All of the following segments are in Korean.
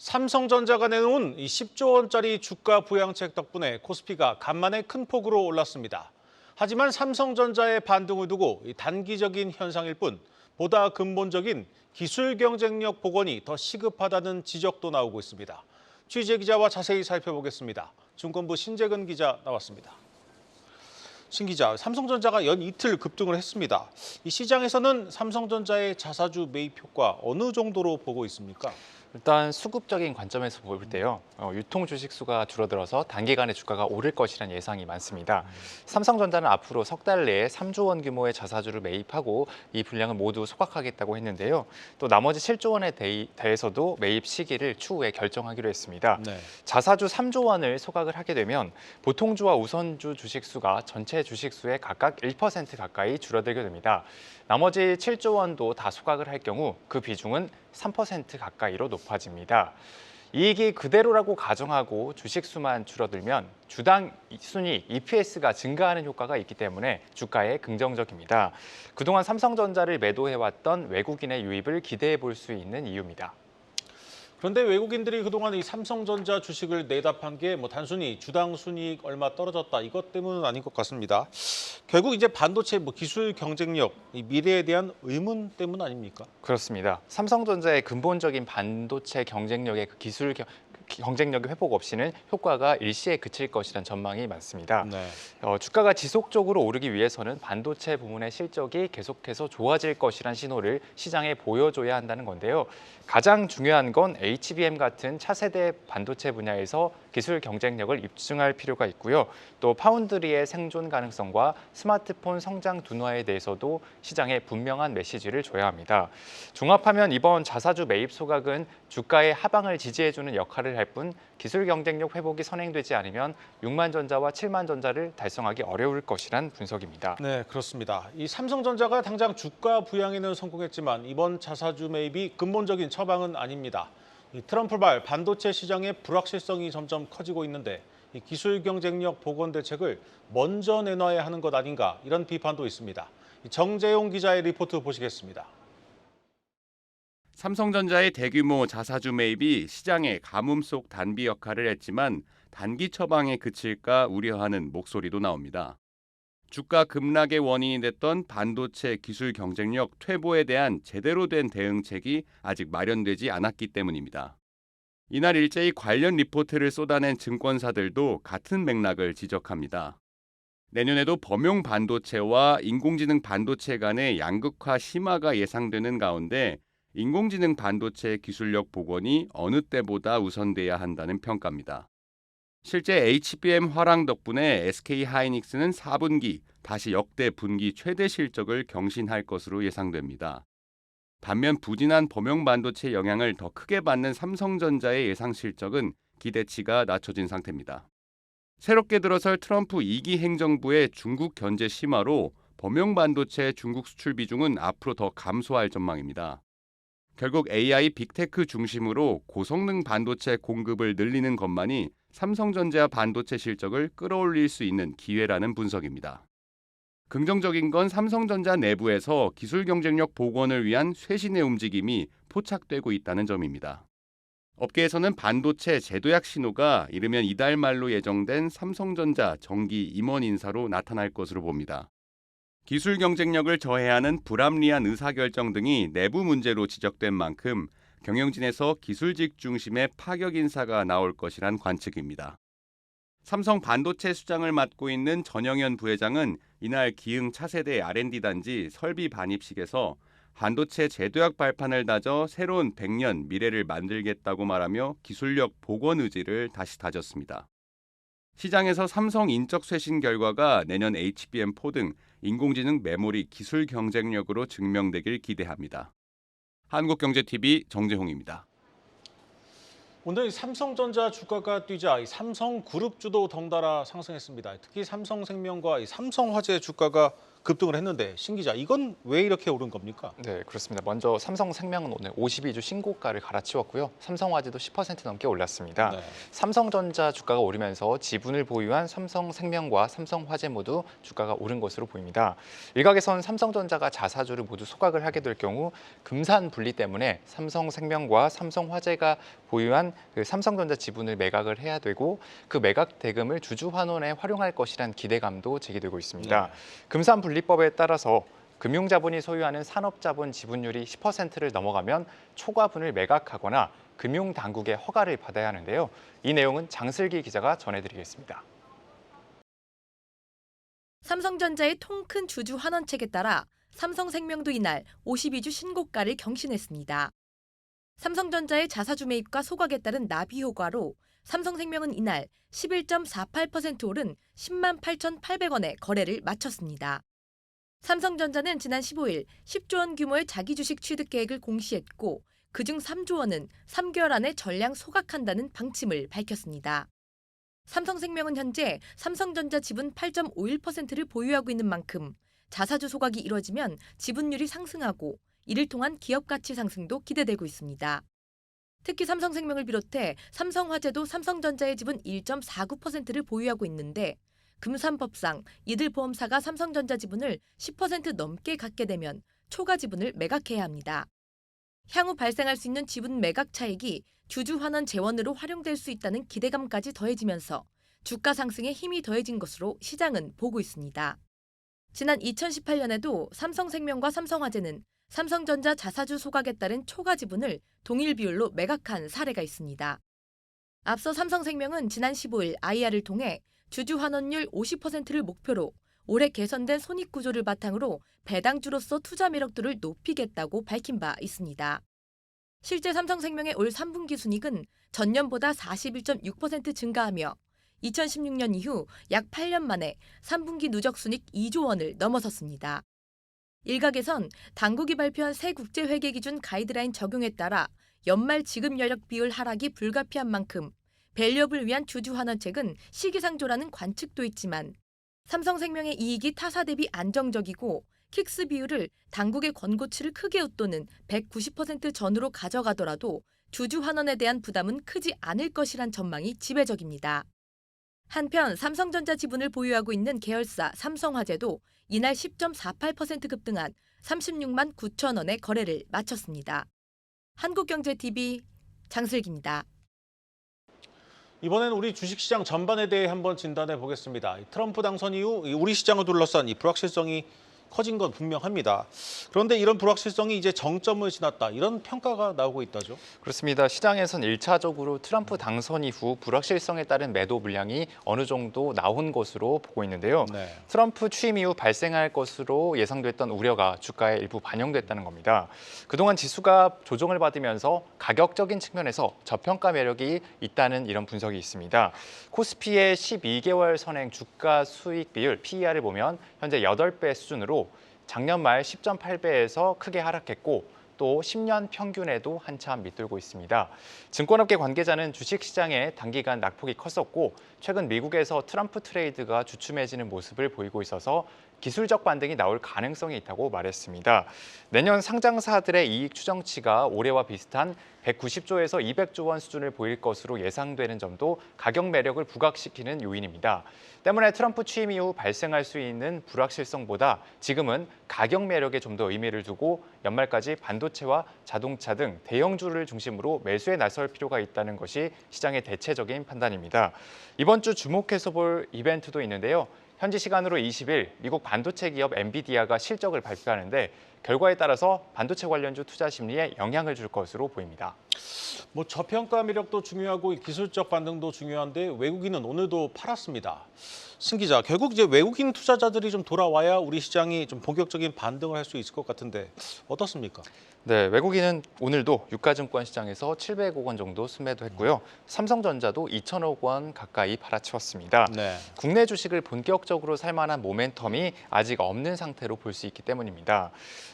삼성전자가 내놓은 이 10조 원짜리 주가 부양책 덕분에 코스피가 간만에 큰 폭으로 올랐습니다. 하지만 삼성전자의 반등을 두고 단기적인 현상일 뿐 보다 근본적인 기술 경쟁력 복원이 더 시급하다는 지적도 나오고 있습니다. 취재 기자와 자세히 살펴보겠습니다. 증권부 신재근 기자 나왔습니다. 신 기자, 삼성전자가 연 이틀 급등을 했습니다. 이 시장에서는 삼성전자의 자사주 매입 효과 어느 정도로 보고 있습니까? 일단 수급적인 관점에서 볼 때요. 유통 주식 수가 줄어들어서 단기간에 주가가 오를 것이라는 예상이 많습니다. 삼성전자는 앞으로 석 달 내에 3조 원 규모의 자사주를 매입하고 이 분량을 모두 소각하겠다고 했는데요. 또 나머지 7조 원에 대해서도 매입 시기를 추후에 결정하기로 했습니다. 네. 자사주 3조 원을 소각을 하게 되면 보통주와 우선주 주식 수가 전체 주식 수의 각각 1% 가까이 줄어들게 됩니다. 나머지 7조 원도 다 소각을 할 경우 그 비중은 3% 가까이로 높아집니다. 이익이 그대로라고 가정하고 주식 수만 줄어들면 주당 순위 EPS가 증가하는 효과가 있기 때문에 주가에 긍정적입니다. 그동안 삼성전자를 매도해왔던 외국인의 유입을 기대해 볼 수 있는 이유입니다. 그런데 외국인들이 그동안 이 삼성전자 주식을 내답한 게 단순히 주당 순이익 얼마 떨어졌다 이것 때문은 아닌 것 같습니다. 결국 이제 반도체 기술 경쟁력, 이 미래에 대한 의문 때문 아닙니까? 그렇습니다. 삼성전자의 근본적인 반도체 경쟁력의 경쟁력의 회복 없이는 효과가 일시에 그칠 것이라는 전망이 많습니다. 네. 주가가 지속적으로 오르기 위해서는 반도체 부문의 실적이 계속해서 좋아질 것이란 신호를 시장에 보여줘야 한다는 건데요. 가장 중요한 건 HBM 같은 차세대 반도체 분야에서 기술 경쟁력을 입증할 필요가 있고요. 또 파운드리의 생존 가능성과 스마트폰 성장 둔화에 대해서도 시장에 분명한 메시지를 줘야 합니다. 종합하면 이번 자사주 매입 소각은 주가의 하방을 지지해주는 역할을 할 뿐 기술 경쟁력 회복이 선행되지 않으면 6만 전자와 7만 전자를 달성하기 어려울 것이란 분석입니다. 네, 그렇습니다. 이 삼성전자가 당장 주가 부양에는 성공했지만 이번 자사주 매입이 근본적인 처방은 아닙니다. 이 트럼프발 반도체 시장의 불확실성이 점점 커지고 있는데 이 기술 경쟁력 복원 대책을 먼저 내놔야 하는 것 아닌가 이런 비판도 있습니다. 정재용 기자의 리포트 보시겠습니다. 삼성전자의 대규모 자사주 매입이 시장의 가뭄 속 단비 역할을 했지만 단기 처방에 그칠까 우려하는 목소리도 나옵니다. 주가 급락의 원인이 됐던 반도체 기술 경쟁력 퇴보에 대한 제대로 된 대응책이 아직 마련되지 않았기 때문입니다. 이날 일제히 관련 리포트를 쏟아낸 증권사들도 같은 맥락을 지적합니다. 내년에도 범용 반도체와 인공지능 반도체 간의 양극화 심화가 예상되는 가운데 인공지능 반도체 기술력 복원이 어느 때보다 우선돼야 한다는 평가입니다. 실제 HBM 화랑 덕분에 SK하이닉스는 4분기 다시 역대 분기 최대 실적을 경신할 것으로 예상됩니다. 반면 부진한 범용 반도체 영향을 더 크게 받는 삼성전자의 예상 실적은 기대치가 낮춰진 상태입니다. 새롭게 들어설 트럼프 2기 행정부의 중국 견제 심화로 범용 반도체 중국 수출 비중은 앞으로 더 감소할 전망입니다. 결국 AI 빅테크 중심으로 고성능 반도체 공급을 늘리는 것만이 삼성전자 반도체 실적을 끌어올릴 수 있는 기회라는 분석입니다. 긍정적인 건 삼성전자 내부에서 기술 경쟁력 복원을 위한 쇄신의 움직임이 포착되고 있다는 점입니다. 업계에서는 반도체 재도약 신호가 이르면 이달 말로 예정된 삼성전자 정기 임원 인사로 나타날 것으로 봅니다. 기술 경쟁력을 저해하는 불합리한 의사결정 등이 내부 문제로 지적된 만큼 경영진에서 기술직 중심의 파격 인사가 나올 것이란 관측입니다. 삼성 반도체 수장을 맡고 있는 전영현 부회장은 이날 기흥 차세대 R&D 단지 설비 반입식에서 반도체 재도약 발판을 다져 새로운 100년 미래를 만들겠다고 말하며 기술력 복원 의지를 다시 다졌습니다. 시장에서 삼성 인적 쇄신 결과가 내년 HBM4 등 인공지능 메모리 기술 경쟁력으로 증명되길 기대합니다. 한국경제TV 정재홍입니다. 오늘 삼성전자 주가가 뛰자 이 삼성그룹주도 덩달아 상승했습니다. 특히 삼성생명과 이 삼성화재 주가가 급등을 했는데 신 기자, 이건 왜 이렇게 오른 겁니까? 네, 그렇습니다. 먼저 삼성생명은 오늘 52주 신고가를 갈아치웠고요. 삼성화재도 10% 넘게 올랐습니다. 네. 삼성전자 주가가 오르면서 지분을 보유한 삼성생명과 삼성화재 모두 주가가 오른 것으로 보입니다. 일각에선 삼성전자가 자사주를 모두 소각을 하게 될 경우 금산 분리 때문에 삼성생명과 삼성화재가 보유한 그 삼성전자 지분을 매각을 해야 되고 그 매각 대금을 주주환원에 활용할 것이란 기대감도 제기되고 있습니다. 네. 금산 분리법에 따라서 금융자본이 소유하는 산업자본 지분율이 10%를 넘어가면 초과분을 매각하거나 금융당국의 허가를 받아야 하는데요. 이 내용은 장슬기 기자가 전해드리겠습니다. 삼성전자의 통 큰 주주 환원책에 따라 삼성생명도 이날 52주 신고가를 경신했습니다. 삼성전자의 자사주 매입과 소각에 따른 나비 효과로 삼성생명은 이날 11.48% 오른 10만 8,800원에 거래를 마쳤습니다. 삼성전자는 지난 15일 10조 원 규모의 자기 주식 취득 계획을 공시했고 그중 3조 원은 3개월 안에 전량 소각한다는 방침을 밝혔습니다. 삼성생명은 현재 삼성전자 지분 8.51%를 보유하고 있는 만큼 자사주 소각이 이뤄지면 지분율이 상승하고 이를 통한 기업 가치 상승도 기대되고 있습니다. 특히 삼성생명을 비롯해 삼성화재도 삼성전자의 지분 1.49%를 보유하고 있는데 금산법상 이들 보험사가 삼성전자 지분을 10% 넘게 갖게 되면 초과 지분을 매각해야 합니다. 향후 발생할 수 있는 지분 매각 차익이 주주 환원 재원으로 활용될 수 있다는 기대감까지 더해지면서 주가 상승에 힘이 더해진 것으로 시장은 보고 있습니다. 지난 2018년에도 삼성생명과 삼성화재는 삼성전자 자사주 소각에 따른 초과 지분을 동일 비율로 매각한 사례가 있습니다. 앞서 삼성생명은 지난 15일 IR을 통해 주주 환원율 50%를 목표로 올해 개선된 손익구조를 바탕으로 배당주로서 투자 매력도를 높이겠다고 밝힌 바 있습니다. 실제 삼성생명의 올 3분기 순이익은 전년보다 41.6% 증가하며 2016년 이후 약 8년 만에 3분기 누적 순이익 2조 원을 넘어섰습니다. 일각에선 당국이 발표한 새 국제회계 기준 가이드라인 적용에 따라 연말 지급 여력 비율 하락이 불가피한 만큼 밸류업을 위한 주주 환원책은 시기상조라는 관측도 있지만 삼성생명의 이익이 타사 대비 안정적이고 킥스 비율을 당국의 권고치를 크게 웃도는 190% 전후로 가져가더라도 주주 환원에 대한 부담은 크지 않을 것이란 전망이 지배적입니다. 한편 삼성전자 지분을 보유하고 있는 계열사 삼성화재도 이날 10.48% 급등한 36만 9천 원의 거래를 마쳤습니다. 한국경제TV 장슬기입니다. 이번엔 우리 주식시장 전반에 대해 한번 진단해 보겠습니다. 트럼프 당선 이후 우리 시장을 둘러싼 이 불확실성이 커진 건 분명합니다. 그런데 이런 불확실성이 이제 정점을 지났다, 이런 평가가 나오고 있다죠. 그렇습니다. 시장에선 1차적으로 트럼프 당선 이후 불확실성에 따른 매도 물량이 어느 정도 나온 것으로 보고 있는데요. 네. 트럼프 취임 이후 발생할 것으로 예상됐던 우려가 주가에 일부 반영됐다는 겁니다. 그동안 지수가 조정을 받으면서 가격적인 측면에서 저평가 매력이 있다는 이런 분석이 있습니다. 코스피의 12개월 선행 주가 수익 비율 PER을 보면 현재 8배 수준으로 작년 말 10.8배에서 크게 하락했고 또 10년 평균에도 한참 밑돌고 있습니다. 증권업계 관계자는 주식시장에 단기간 낙폭이 컸었고 최근 미국에서 트럼프 트레이드가 주춤해지는 모습을 보이고 있어서 기술적 반등이 나올 가능성이 있다고 말했습니다. 내년 상장사들의 이익 추정치가 올해와 비슷한 190조에서 200조 원 수준을 보일 것으로 예상되는 점도 가격 매력을 부각시키는 요인입니다. 때문에 트럼프 취임 이후 발생할 수 있는 불확실성보다 지금은 가격 매력에 좀 더 의미를 두고 연말까지 반도체와 자동차 등 대형주를 중심으로 매수에 나설 필요가 있다는 것이 시장의 대체적인 판단입니다. 이번 주 주목해서 볼 이벤트도 있는데요. 현지 시간으로 20일 미국 반도체 기업 엔비디아가 실적을 발표하는데 결과에 따라서 반도체 관련주 투자 심리에 영향을 줄 것으로 보입니다. 뭐 저평가 매력도 중요하고 기술적 반등도 중요한데 외국인은 오늘도 팔았습니다. 신 기자, 결국 이제 외국인 투자자들이 좀 돌아와야 우리 시장이 좀 본격적인 반등을 할 수 있을 것 같은데 어떻습니까? 네, 외국인은 오늘도 유가증권 시장에서 700억 원 정도 순매도했고요. 삼성전자도 2천억 원 가까이 팔아치웠습니다. 네. 국내 주식을 본격적으로 살 만한 모멘텀이 아직 없는 상태로 볼 수 있기 때문입니다.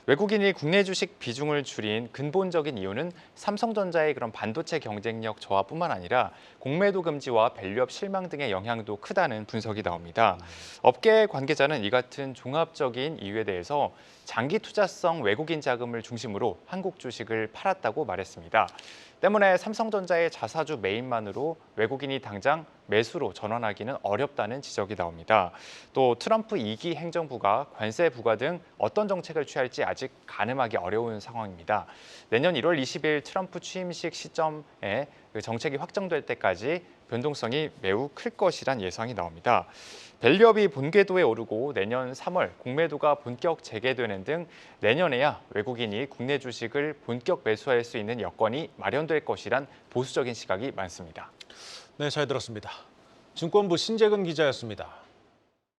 외국인이 국내 주식 비중을 줄인 근본적인 이유는 삼성전자의 그런 반도체 경쟁력 저하뿐만 아니라 공매도 금지와 밸류업 실망 등의 영향도 크다는 분석이 나옵니다. 업계 관계자는 이 같은 종합적인 이유에 대해서 장기 투자성 외국인 자금을 중심으로 한국 주식을 팔았다고 말했습니다. 때문에 삼성전자의 자사주 매입만으로 외국인이 당장 매수로 전환하기는 어렵다는 지적이 나옵니다. 또 트럼프 2기 행정부가 관세 부과 등 어떤 정책을 취할지 아직 가늠하기 어려운 상황입니다. 내년 1월 20일 트럼프 취임식 시점에 그 정책이 확정될 때까지 변동성이 매우 클 것이란 예상이 나옵니다. 밸류업이 본궤도에 오르고 내년 3월 공매도가 본격 재개되는 등 내년에야 외국인이 국내 주식을 본격 매수할 수 있는 여건이 마련될 것이란 보수적인 시각이 많습니다. 네, 잘 들었습니다. 증권부 신재근 기자였습니다.